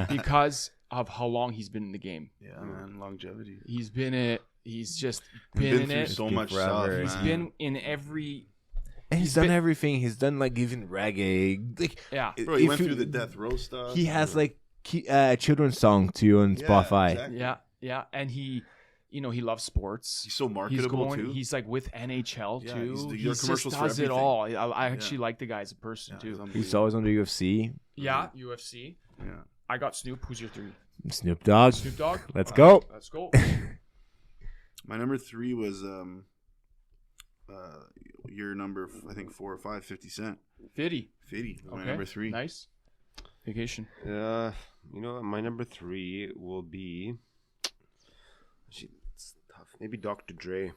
Speaker 1: Because of how long he's been in the game.
Speaker 3: Yeah, man, longevity.
Speaker 1: He's been it. He's just
Speaker 3: He's
Speaker 1: been in
Speaker 3: through
Speaker 1: it.
Speaker 3: so
Speaker 4: Been
Speaker 3: much
Speaker 4: forever.
Speaker 3: stuff.
Speaker 1: He's
Speaker 3: man.
Speaker 1: been in every.
Speaker 4: And he's
Speaker 1: He's
Speaker 4: done
Speaker 1: been-
Speaker 4: everything. He's done like even reggae. Like
Speaker 1: Yeah.
Speaker 3: Bro, he
Speaker 4: if
Speaker 3: went
Speaker 4: you-
Speaker 3: through the death row stuff.
Speaker 4: he has like children's song too on Spotify.
Speaker 3: Exactly.
Speaker 1: Yeah. And he, he loves sports.
Speaker 3: He's so
Speaker 1: He's
Speaker 3: marketable too.
Speaker 1: He's like with NHL
Speaker 3: Yeah,
Speaker 1: too.
Speaker 3: he's the-
Speaker 1: He
Speaker 3: your
Speaker 1: just
Speaker 3: commercials for
Speaker 1: does it
Speaker 3: everything.
Speaker 1: all. I actually like the guy as a person
Speaker 3: Yeah,
Speaker 1: too.
Speaker 3: he's
Speaker 4: He's
Speaker 3: unbelievable.
Speaker 4: always on the UFC.
Speaker 1: Yeah, UFC.
Speaker 3: Yeah.
Speaker 1: I got Snoop. Who's your 3?
Speaker 4: Snoop Dogg.
Speaker 1: Snoop Dogg.
Speaker 4: Let's go.
Speaker 1: Let's go.
Speaker 3: My number 3 was your number, I think 4 or 5, 50 Cent.
Speaker 1: 50.
Speaker 3: 50 was my
Speaker 1: Okay.
Speaker 3: number 3.
Speaker 1: Nice. Vacation.
Speaker 2: My number 3 will be. Actually, it's tough. Maybe Dr. Dre.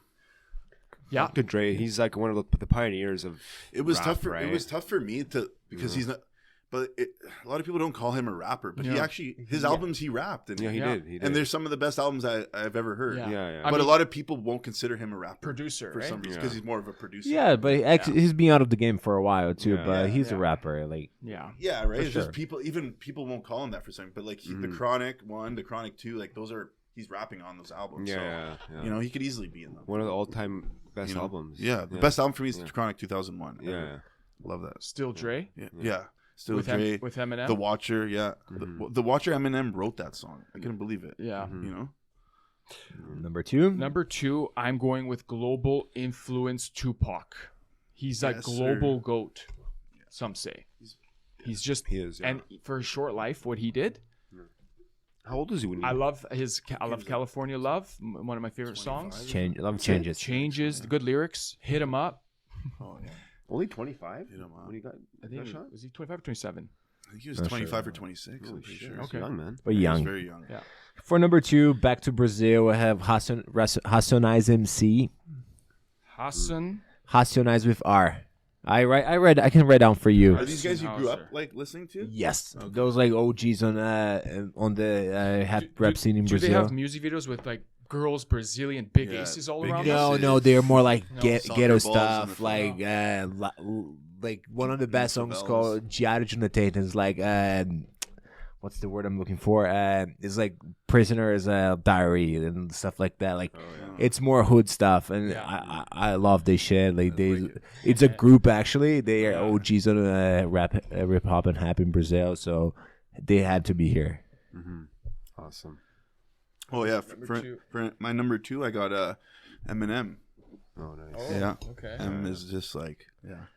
Speaker 1: Yeah.
Speaker 2: Dr. Dre. He's like one of the pioneers of.
Speaker 3: It was
Speaker 2: rap,
Speaker 3: tough for
Speaker 2: right?
Speaker 3: it was tough for me because he's not. But a lot of people don't call him a rapper. But he
Speaker 1: Yeah.
Speaker 3: actually his albums he rapped and
Speaker 2: Yeah, he
Speaker 1: Yeah.
Speaker 2: did. He did.
Speaker 3: and there's some of the best albums I've ever heard.
Speaker 1: Yeah.
Speaker 2: yeah.
Speaker 1: I
Speaker 3: But
Speaker 1: mean-
Speaker 3: a lot of people won't consider him a rapper
Speaker 1: Producer,
Speaker 3: for
Speaker 1: right?
Speaker 3: some reason
Speaker 2: Yeah.
Speaker 3: because he's more of a producer.
Speaker 4: Yeah, but he's been out of the game for a while too.
Speaker 2: Yeah.
Speaker 4: But he's a
Speaker 1: Yeah.
Speaker 4: rapper. Like
Speaker 1: Yeah.
Speaker 3: Yeah, right.
Speaker 4: For
Speaker 3: It's
Speaker 4: sure.
Speaker 3: just people won't call him that for something. But like the Chronic 1, the Chronic 2, like those are he's rapping on those albums.
Speaker 2: Yeah,
Speaker 3: so,
Speaker 2: yeah.
Speaker 3: he could easily be in them.
Speaker 2: One of the all-time best
Speaker 3: You know?
Speaker 2: albums.
Speaker 3: Yeah, the best album for me is
Speaker 2: Yeah.
Speaker 3: Chronic 2001.
Speaker 2: Yeah.
Speaker 3: ever. Love that.
Speaker 1: Still Dre.
Speaker 3: Yeah. Still
Speaker 1: With
Speaker 3: Dre,
Speaker 1: with Eminem.
Speaker 3: The Watcher. Yeah, the Watcher. Eminem wrote that song. I couldn't believe it.
Speaker 1: Yeah.
Speaker 3: You know.
Speaker 4: number 2.
Speaker 1: Number 2, I'm going with global influence Tupac. He's a
Speaker 3: Yes,
Speaker 1: global
Speaker 3: sir.
Speaker 1: goat. Some say. He's just
Speaker 2: He is. Yeah.
Speaker 1: and for a short life, what he did.
Speaker 2: How old is he when he?
Speaker 1: I love California Love, one of my favorite songs.
Speaker 4: Changes.
Speaker 1: Changes, the good lyrics. Hit him up.
Speaker 3: Oh yeah.
Speaker 2: Only 25.
Speaker 3: You know,
Speaker 2: When he got
Speaker 1: I think
Speaker 2: shot?
Speaker 1: was he 25 or 27?
Speaker 3: I think he was
Speaker 4: Not
Speaker 3: 25
Speaker 4: sure.
Speaker 3: or 26. I'm pretty sure.
Speaker 2: That's
Speaker 1: Okay.
Speaker 2: young man.
Speaker 4: But
Speaker 3: He was
Speaker 4: young.
Speaker 3: very young.
Speaker 1: Yeah.
Speaker 4: For number 2, back to Brazil, we have Racionais MC.
Speaker 1: Hassan.
Speaker 4: Racionais with R. I can write down for you.
Speaker 3: Are these guys you grew up
Speaker 1: Hauser.
Speaker 3: like listening to?
Speaker 4: Yes, those like OGs on the rap scene in
Speaker 1: Do
Speaker 4: Brazil.
Speaker 1: they have music videos with like girls, Brazilian big
Speaker 3: Yeah,
Speaker 1: aces all
Speaker 3: big
Speaker 1: around?
Speaker 3: aces.
Speaker 1: them?
Speaker 4: No, they're more like
Speaker 3: Soccer
Speaker 4: ghetto
Speaker 3: balls on the
Speaker 4: stuff,
Speaker 3: floor.
Speaker 4: like one of the best songs
Speaker 3: favelas.
Speaker 4: called Diário de um Natate is like what's the word I'm looking for? It's like Prisoner's Diary and stuff like that. Like it's more hood stuff, and
Speaker 1: Yeah.
Speaker 4: I love this shit. Like they,
Speaker 3: like it.
Speaker 4: it's a group actually. They are OGs on rap, hip hop and rap in Brazil, so they had to be here.
Speaker 2: Awesome.
Speaker 3: Oh yeah.
Speaker 1: Number
Speaker 3: For my number 2, I got Eminem.
Speaker 2: Oh, nice.
Speaker 3: Yeah.
Speaker 1: Okay.
Speaker 3: M is just like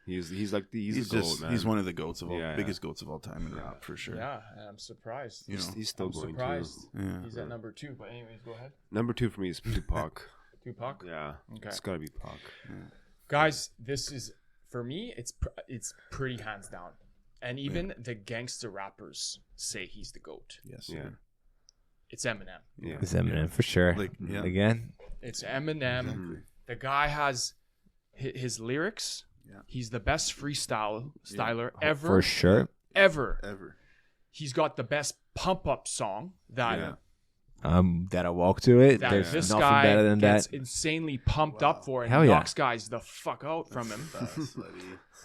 Speaker 2: He's like he's
Speaker 3: he's
Speaker 2: the goat,
Speaker 3: just
Speaker 2: man.
Speaker 3: he's one of the goats of all
Speaker 2: Yeah, yeah.
Speaker 3: biggest goats of all time in rap for sure.
Speaker 1: Yeah, and I'm surprised.
Speaker 3: You know.
Speaker 2: He's still
Speaker 1: I'm
Speaker 2: going
Speaker 1: surprised.
Speaker 2: too.
Speaker 3: Yeah.
Speaker 1: He's at number 2. But anyways, go ahead.
Speaker 2: Number 2 for me is Tupac.
Speaker 1: Tupac.
Speaker 2: Yeah.
Speaker 1: Okay.
Speaker 2: It's gotta be Pac.
Speaker 1: Guys, this is for me. It's pretty hands down, and even the gangster rappers say he's the goat.
Speaker 3: Yes.
Speaker 2: Yeah.
Speaker 3: Sir.
Speaker 1: It's Eminem.
Speaker 2: Yeah.
Speaker 4: It's Eminem for sure.
Speaker 3: Like, yeah.
Speaker 4: Again,
Speaker 1: It's Eminem. The guy has his lyrics.
Speaker 3: Yeah.
Speaker 1: He's the best styler ever.
Speaker 4: for sure.
Speaker 3: Ever.
Speaker 1: He's got the best pump up song that
Speaker 3: Yeah.
Speaker 4: That I walk to it.
Speaker 1: that
Speaker 4: There's
Speaker 1: this
Speaker 4: nothing
Speaker 1: guy
Speaker 4: better than
Speaker 1: gets
Speaker 4: that.
Speaker 1: insanely pumped up for and
Speaker 4: Hell yeah.
Speaker 1: knocks guys the fuck out from him.
Speaker 3: That's buddy.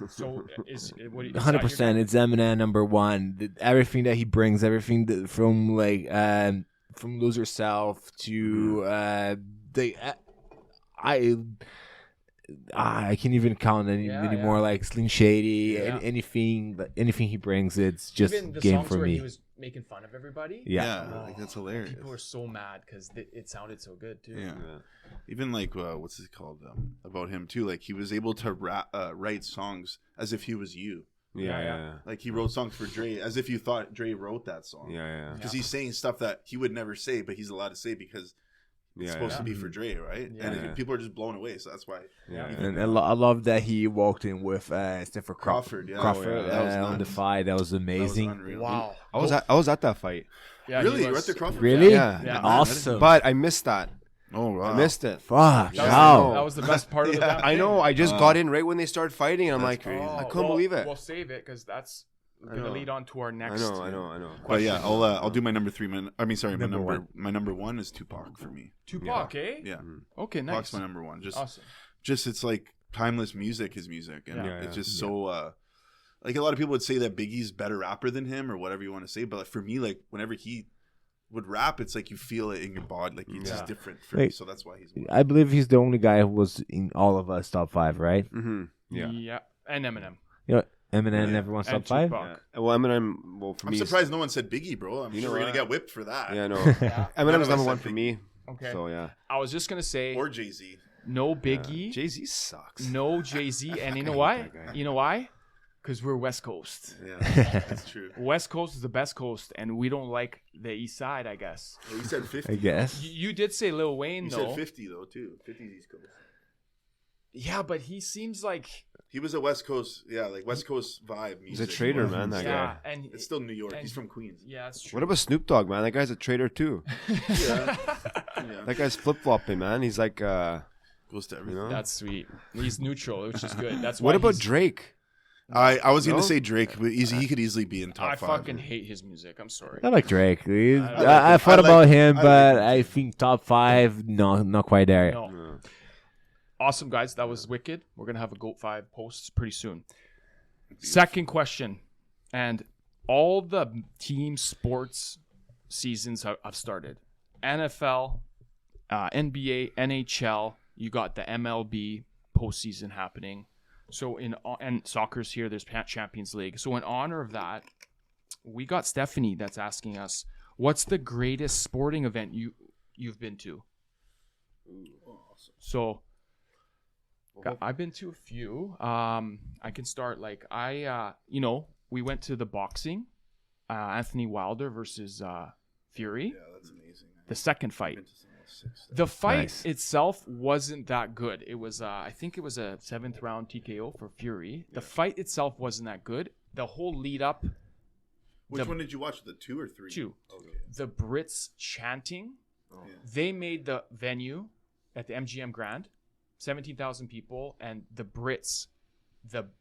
Speaker 1: So is what do you
Speaker 4: 100%. It's Eminem number 1. Everything that he brings, everything from like from Lose Yourself to I can't even count anymore.
Speaker 1: yeah.
Speaker 4: Like Slim Shady,
Speaker 1: Yeah.
Speaker 4: anything he brings, it's just
Speaker 1: Even the
Speaker 4: game
Speaker 1: songs
Speaker 4: for
Speaker 1: where he
Speaker 4: me.
Speaker 1: was making fun of everybody.
Speaker 4: Yeah.
Speaker 3: Like that's hilarious.
Speaker 1: People were so mad because it sounded so good too.
Speaker 3: Yeah. Even like what's it called about him too? Like he was able to write songs as if he was you.
Speaker 2: Yeah, yeah.
Speaker 3: Like he wrote songs for Dre as if you thought Dre wrote that song.
Speaker 2: Yeah, yeah.
Speaker 3: Because he's saying stuff that he would never say, but he's allowed to say because it's supposed to be for Dre, right?
Speaker 1: Yeah.
Speaker 3: And
Speaker 2: Yeah.
Speaker 3: people are just blown away, so that's why.
Speaker 2: Yeah.
Speaker 4: And I love that he walked in with Stephen
Speaker 3: Crawford, yeah.
Speaker 4: Crawford
Speaker 3: Oh, yeah. That was
Speaker 4: on the
Speaker 3: nuts.
Speaker 4: fight. That was
Speaker 3: That was
Speaker 4: amazing.
Speaker 3: unreal.
Speaker 1: Wow.
Speaker 2: I was at that fight,
Speaker 1: Yeah,
Speaker 3: Really?
Speaker 1: he
Speaker 3: You were
Speaker 1: was-
Speaker 3: at the Crawford?
Speaker 4: Really?
Speaker 2: Yeah.
Speaker 1: Yeah.
Speaker 4: Awesome.
Speaker 2: but I missed that.
Speaker 3: Oh wow.
Speaker 2: I missed it.
Speaker 4: Fuck.
Speaker 1: That was,
Speaker 4: Wow.
Speaker 1: that was the best part of the
Speaker 3: Yeah.
Speaker 1: damn
Speaker 2: I know.
Speaker 1: thing.
Speaker 2: I just got in right when they started fighting, and I'm
Speaker 3: That's
Speaker 2: like,
Speaker 3: crazy.
Speaker 2: I couldn't believe it.
Speaker 1: We'll save it because that's we're gonna lead on to our next.
Speaker 2: I know.
Speaker 3: But yeah, I'll do my number 3.
Speaker 4: Number one.
Speaker 3: My number 1 is Tupac for me.
Speaker 1: Tupac, eh?
Speaker 3: Yeah,
Speaker 1: Okay, nice.
Speaker 3: Tupac's my number 1.
Speaker 1: Awesome.
Speaker 3: Just it's like timeless music, his music, and
Speaker 1: Yeah.
Speaker 3: it's just so. Like a lot of people would say that Biggie's better rapper than him, or whatever you want to say. But like, for me, like whenever he would rap, it's like you feel it in your body, like it's just different for me. So that's why he's.
Speaker 4: I believe he's the only guy who was in all of us top 5, right?
Speaker 2: Mm-hmm. Yeah.
Speaker 1: Yeah, and Eminem.
Speaker 4: You know, Eminem everyone's
Speaker 1: And
Speaker 4: top 5.
Speaker 1: Tupac.
Speaker 2: Well, Eminem. Well, for
Speaker 3: I'm
Speaker 2: me,
Speaker 3: surprised no one said Biggie, bro. I'm
Speaker 2: You
Speaker 3: sure
Speaker 2: know
Speaker 3: we're gonna
Speaker 2: what?
Speaker 3: get whipped for that.
Speaker 2: Yeah, I know.
Speaker 1: Yeah.
Speaker 2: Eminem's
Speaker 3: None
Speaker 2: number
Speaker 3: of us
Speaker 2: 1
Speaker 3: said
Speaker 2: for
Speaker 3: Biggie.
Speaker 2: me.
Speaker 1: Okay.
Speaker 2: So yeah.
Speaker 1: I was just gonna say
Speaker 3: Or Jay-Z.
Speaker 1: no Biggie,
Speaker 2: Jay Z sucks.
Speaker 1: no Jay-Z, and you know
Speaker 2: hate
Speaker 1: why?
Speaker 2: that guy.
Speaker 1: You know why? Because we're West Coast.
Speaker 3: Yeah, that's true.
Speaker 1: West Coast is the best coast, and we don't like the East Side, I guess.
Speaker 3: Oh, you said 50.
Speaker 4: I guess.
Speaker 1: You did say Lil Wayne,
Speaker 3: You
Speaker 1: though.
Speaker 3: said 50 though too. 50 is East Coast.
Speaker 1: Yeah, but he seems like
Speaker 3: He was a West Coast, like West Coast vibe music.
Speaker 2: He's a traitor, man. That
Speaker 1: yeah,
Speaker 2: guy.
Speaker 3: It's still New York.
Speaker 1: and-
Speaker 3: He's from Queens.
Speaker 1: Yeah, that's true.
Speaker 2: What about Snoop Dogg, man? That guy's a traitor too.
Speaker 3: Yeah.
Speaker 2: That guy's flip flopping, man. He's like,
Speaker 3: Goes to
Speaker 2: you
Speaker 3: everything.
Speaker 2: know.
Speaker 1: That's sweet. He's neutral, which is good. That's why.
Speaker 2: What about
Speaker 1: he's-
Speaker 2: Drake?
Speaker 3: I was gonna
Speaker 2: No?
Speaker 3: say Drake, but he could easily be in top
Speaker 1: I
Speaker 3: 5.
Speaker 1: fucking hate his music. I'm sorry.
Speaker 4: I like Drake.
Speaker 1: I
Speaker 4: I thought
Speaker 3: like
Speaker 4: about
Speaker 3: him.
Speaker 4: him,
Speaker 3: I like
Speaker 4: but
Speaker 3: him
Speaker 4: I think top 5, no, not quite there.
Speaker 1: No. Awesome, guys. That was wicked. We're gonna have a GOAT 5 posts pretty soon. Second question, and all the team sports seasons have started. NFL, NBA, NHL. You got the MLB postseason happening. So and soccer's here. There's Champions League. So in honor of that, we got Stephanie that's asking us, what's the greatest sporting event you've been to? So I've been to a few. I can start like we went to the boxing, Anthony Wilder versus Fury.
Speaker 3: Yeah, that's amazing.
Speaker 1: The second fight.
Speaker 3: Been to some of those 6
Speaker 1: The fight
Speaker 4: Nice.
Speaker 1: itself wasn't that good. It was, I think it was a 7th round TKO for Fury. The fight itself wasn't that good. The whole lead up,
Speaker 3: Which one did you watch? The 2 or 3?
Speaker 1: 2.
Speaker 3: Okay.
Speaker 1: The Brits chanting, they made the venue at the MGM Grand, 17,000 people, and the Brits,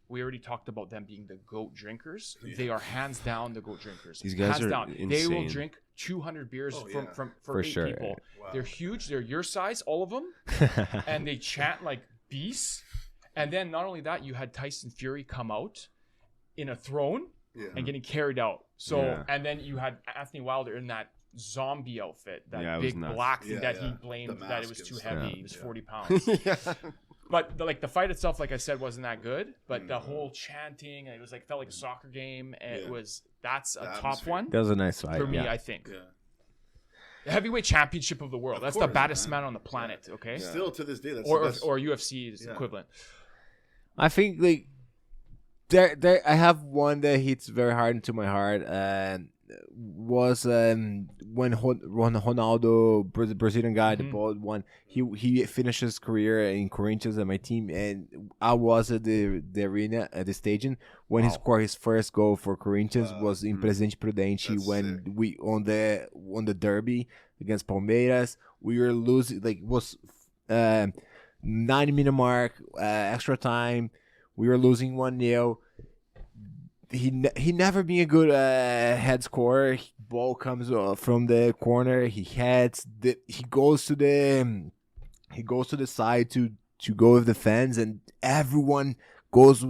Speaker 1: we already talked about them being the GOAT drinkers.
Speaker 3: Yeah.
Speaker 1: They are hands down the GOAT drinkers.
Speaker 2: These guys
Speaker 1: hands
Speaker 2: are
Speaker 1: down. They will
Speaker 2: insane.
Speaker 1: drink 200 beers
Speaker 3: Oh, yeah.
Speaker 1: for
Speaker 4: For
Speaker 1: 8
Speaker 4: sure.
Speaker 1: people.
Speaker 3: Wow.
Speaker 1: They're huge. They're your size, all of them. And they chant like beasts. And then not only that, you had Tyson Fury come out in a throne
Speaker 3: Yeah.
Speaker 1: and getting carried out. So
Speaker 2: Yeah.
Speaker 1: and then you had Anthony Wilder in that zombie outfit, that
Speaker 2: Yeah, it was
Speaker 1: big
Speaker 2: nuts.
Speaker 1: black thing
Speaker 3: Yeah,
Speaker 1: that he
Speaker 3: yeah.
Speaker 1: blamed
Speaker 3: The
Speaker 1: that it
Speaker 3: mask
Speaker 1: was
Speaker 3: and
Speaker 1: too
Speaker 3: stuff.
Speaker 1: heavy.
Speaker 3: Yeah.
Speaker 1: It was
Speaker 3: Yeah.
Speaker 1: 40 pounds.
Speaker 2: Yeah.
Speaker 1: But the fight itself, like I said, wasn't that good. But the whole chanting, and it was like felt like a soccer game. And
Speaker 3: Yeah.
Speaker 1: that's a
Speaker 3: The
Speaker 1: top
Speaker 3: atmosphere.
Speaker 1: one
Speaker 4: That was a nice fight.
Speaker 1: for me,
Speaker 4: yeah.
Speaker 1: I think.
Speaker 3: Yeah.
Speaker 1: The heavyweight championship of the world.
Speaker 3: Of
Speaker 1: That's
Speaker 3: course,
Speaker 1: the baddest
Speaker 3: man.
Speaker 1: man on the planet. Okay,
Speaker 3: Still to this day, that's
Speaker 1: or
Speaker 3: the best.
Speaker 1: UFC is
Speaker 3: Yeah.
Speaker 1: equivalent.
Speaker 4: I think like there I have one that hits very hard into my heart, and was when Ronaldo, Brazilian guy, the bald one, he finished his career in Corinthians at my team, and I was at the arena at the stadium when he scored his first goal for Corinthians. Was in Presidente Prudente
Speaker 3: That's
Speaker 4: when
Speaker 3: sick.
Speaker 4: we on the derby against Palmeiras. We were losing, like, was 90-minute mark, extra time. We were losing 1-0. He never been a good head scorer. Ball comes from the corner. He heads. He goes to the side to go with the fans, and everyone goes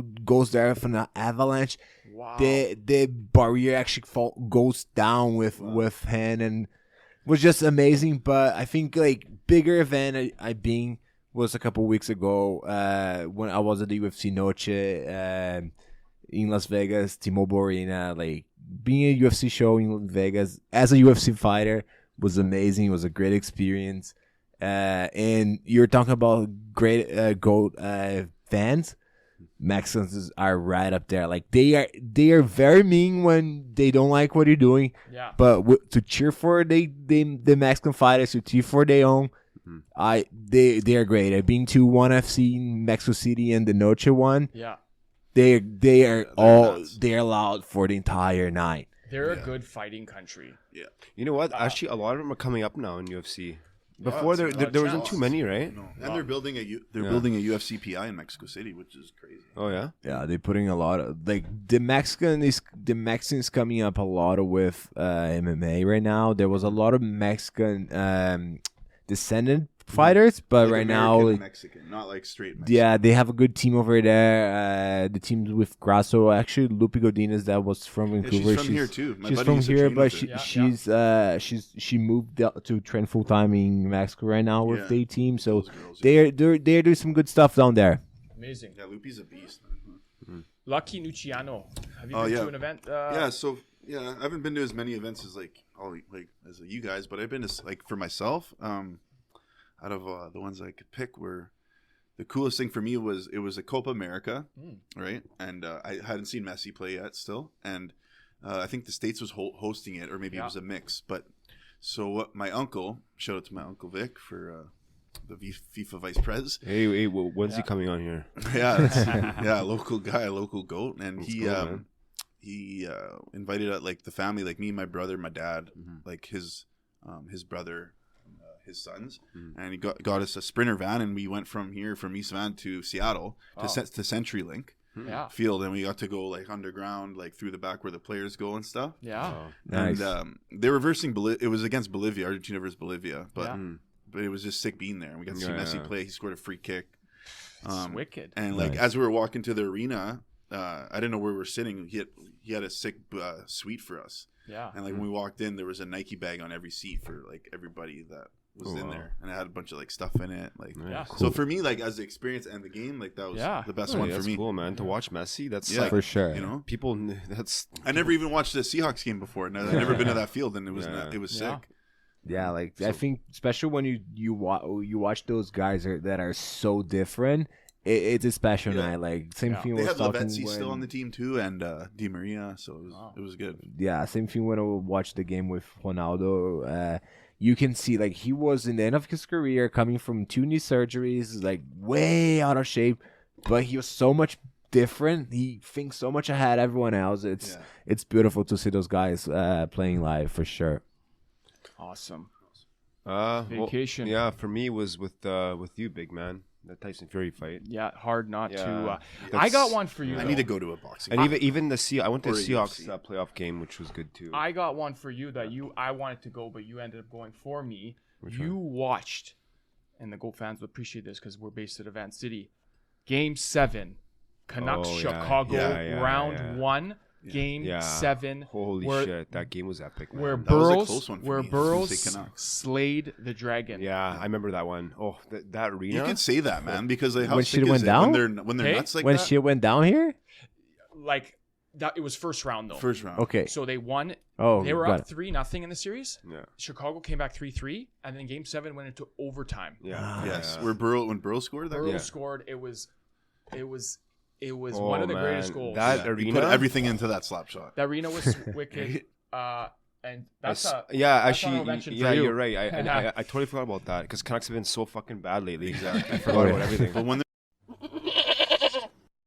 Speaker 4: there for an avalanche.
Speaker 1: Wow.
Speaker 4: The barrier actually goes down with him, and it was just amazing. But I think like bigger event I been was a couple weeks ago when I was at the UFC Noche in Las Vegas, T-Mobile Arena. Like being a UFC show in Vegas as a UFC fighter was amazing. It was a great experience. And you're talking about great GOAT fans. Mexicans are right up there. Like they are very mean when they don't like what you're doing.
Speaker 1: Yeah.
Speaker 4: But to cheer for the Mexican fighters, to cheer for their own, they are great. I've been to one FC in Mexico City and the Noche one.
Speaker 1: Yeah.
Speaker 4: They are
Speaker 3: nuts.
Speaker 4: they're loud for the entire night.
Speaker 1: They're a good fighting country.
Speaker 3: Yeah.
Speaker 2: You know what? Actually, a lot of them are coming up now in UFC. Before
Speaker 3: it's
Speaker 2: there wasn't too many, right?
Speaker 3: No. And they're building building a UFC PI in Mexico City, which is crazy.
Speaker 2: Oh yeah.
Speaker 4: Yeah, they're putting a lot of like the Mexicans coming up a lot with MMA right now. There was a lot of Mexican descendant fighters, but
Speaker 3: Like
Speaker 4: right
Speaker 3: American
Speaker 4: now,
Speaker 3: and Mexican, not like straight Mexican.
Speaker 4: yeah, they have a good team over there. The teams with Grasso, actually, Lupi Godinez, that was from
Speaker 3: Yeah,
Speaker 4: Vancouver.
Speaker 3: she's from here too. My
Speaker 4: She's
Speaker 3: buddy
Speaker 4: from
Speaker 3: used to
Speaker 4: here,
Speaker 3: train
Speaker 4: but
Speaker 3: with her.
Speaker 4: she moved out to train full time in Mexico right now with
Speaker 3: Yeah.
Speaker 4: the team. So
Speaker 3: Those girls, yeah.
Speaker 4: they're doing some good stuff down there.
Speaker 1: Amazing.
Speaker 3: Yeah, Lupi's a beast.
Speaker 1: Lucky Nuciano. Have you
Speaker 3: Oh,
Speaker 1: been
Speaker 3: yeah.
Speaker 1: to an event?
Speaker 3: I haven't been to as many events as as you guys, but I've been to for myself. Out of the ones I could pick, were the coolest thing for me was it was a Copa America, right? And I hadn't seen Messi play yet, still, and I think the States was hosting it, or maybe it was a mix. But so what? My uncle, shout out to my uncle Vic for the FIFA vice pres.
Speaker 2: Hey, when's he coming on here?
Speaker 3: Yeah, local guy, local goat, and
Speaker 2: Let's
Speaker 3: he
Speaker 2: go, man.
Speaker 3: he invited like the family, like me, my brother, my dad, like his brother, his sons, and he got us a Sprinter van, and we went from East Van to Seattle to CenturyLink
Speaker 1: Yeah.
Speaker 3: field, and we got to go like underground, like through the back where the players go and stuff.
Speaker 1: Yeah.
Speaker 2: Oh.
Speaker 4: Nice.
Speaker 3: And they were versing it was against Bolivia, Argentina versus Bolivia, but
Speaker 1: Yeah.
Speaker 3: but it was just sick being there. We got to see Messi play. He scored a free kick.
Speaker 1: It's wicked.
Speaker 3: And like
Speaker 4: Nice.
Speaker 3: as we were walking to the arena, I didn't know where we were sitting. He had a sick suite for us.
Speaker 1: Yeah.
Speaker 3: And like when we walked in, there was a Nike bag on every seat for like everybody that was in there, and it had a bunch of like stuff in it. Like,
Speaker 1: Yeah.
Speaker 3: so for me, like as the experience and the game, like that was the best one for
Speaker 2: That's
Speaker 3: me.
Speaker 2: cool, man. To watch Messi, that's
Speaker 3: Yeah.
Speaker 2: like,
Speaker 4: For sure.
Speaker 3: You know,
Speaker 2: people. That's
Speaker 3: I never even watched the Seahawks game before, and I've never been to that field, and it was
Speaker 2: Yeah.
Speaker 3: it was
Speaker 1: Yeah.
Speaker 3: sick.
Speaker 4: Yeah, like I think, especially when you watch those guys that are so different, it's a special
Speaker 3: Yeah.
Speaker 4: night. Like same thing.
Speaker 3: They
Speaker 4: was
Speaker 3: had
Speaker 4: talking
Speaker 3: Lavezzi still
Speaker 4: when-
Speaker 3: on the team too, and Di Maria, so it was good.
Speaker 4: Yeah, same thing when I watched the game with Ronaldo. You can see like he was in the end of his career, coming from 2 knee surgeries, like way out of shape, but he was so much different. He thinks so much ahead of everyone else. It's beautiful to see those guys playing live for sure.
Speaker 1: Awesome.
Speaker 2: Vacation. Yeah, for me was with you, big man. That Tyson Fury fight.
Speaker 1: Yeah, hard not
Speaker 2: Yeah,
Speaker 1: to. I
Speaker 2: that's-
Speaker 1: got one for you.
Speaker 3: I
Speaker 1: though.
Speaker 3: need to go to a boxing.
Speaker 2: And even I went to
Speaker 3: Or
Speaker 2: the
Speaker 3: a
Speaker 2: Seahawks
Speaker 3: UFC.
Speaker 2: playoff game, which was good too.
Speaker 1: I got one for you that I wanted to go, but you ended up going for me.
Speaker 2: Which
Speaker 1: you watched, and the Goat fans will appreciate this because we're based at Event City. Game 7, Canucks
Speaker 2: Oh, yeah.
Speaker 1: Chicago,
Speaker 2: Yeah,
Speaker 1: round
Speaker 2: yeah.
Speaker 1: 1, Game
Speaker 2: Yeah.
Speaker 1: 7.
Speaker 2: Holy
Speaker 1: where,
Speaker 2: shit, that game was epic, man.
Speaker 1: Where
Speaker 3: That was a
Speaker 1: Burrows,
Speaker 3: close one for
Speaker 1: where
Speaker 3: me. I was gonna say
Speaker 1: Burrows
Speaker 3: Canucks.
Speaker 1: slayed the Dragon.
Speaker 2: Yeah, I remember that one. Oh, that arena.
Speaker 3: You could say that, man, because like, how
Speaker 4: When
Speaker 3: sick
Speaker 4: shit
Speaker 3: is
Speaker 4: went
Speaker 3: it
Speaker 4: down?
Speaker 3: when they're
Speaker 1: Hey,
Speaker 3: nuts like
Speaker 4: when
Speaker 3: that?
Speaker 4: shit went down here,
Speaker 1: Like that, it was first round though.
Speaker 3: First round.
Speaker 4: okay.
Speaker 1: So they won.
Speaker 4: Oh,
Speaker 1: They were
Speaker 4: got
Speaker 1: up 3-0 in the series.
Speaker 2: Yeah.
Speaker 1: Chicago came back 3-3, and then Game 7 went into overtime.
Speaker 2: Yeah.
Speaker 3: Yes.
Speaker 2: Yeah.
Speaker 3: When Burrow scored that.
Speaker 1: Burrow
Speaker 2: Yeah.
Speaker 1: scored. It was
Speaker 2: Oh,
Speaker 1: one of the
Speaker 2: man.
Speaker 1: greatest goals.
Speaker 2: That
Speaker 3: He
Speaker 2: arena.
Speaker 3: put everything into that slap shot.
Speaker 1: That arena was wicked. And that's
Speaker 2: I s-
Speaker 1: a
Speaker 2: yeah,
Speaker 1: that's
Speaker 2: actually,
Speaker 1: honorable mention for
Speaker 2: yeah,
Speaker 1: you.
Speaker 2: you're right. I totally forgot about that because Canucks have been so fucking bad lately.
Speaker 3: Exactly.
Speaker 2: I forgot about everything.
Speaker 3: But when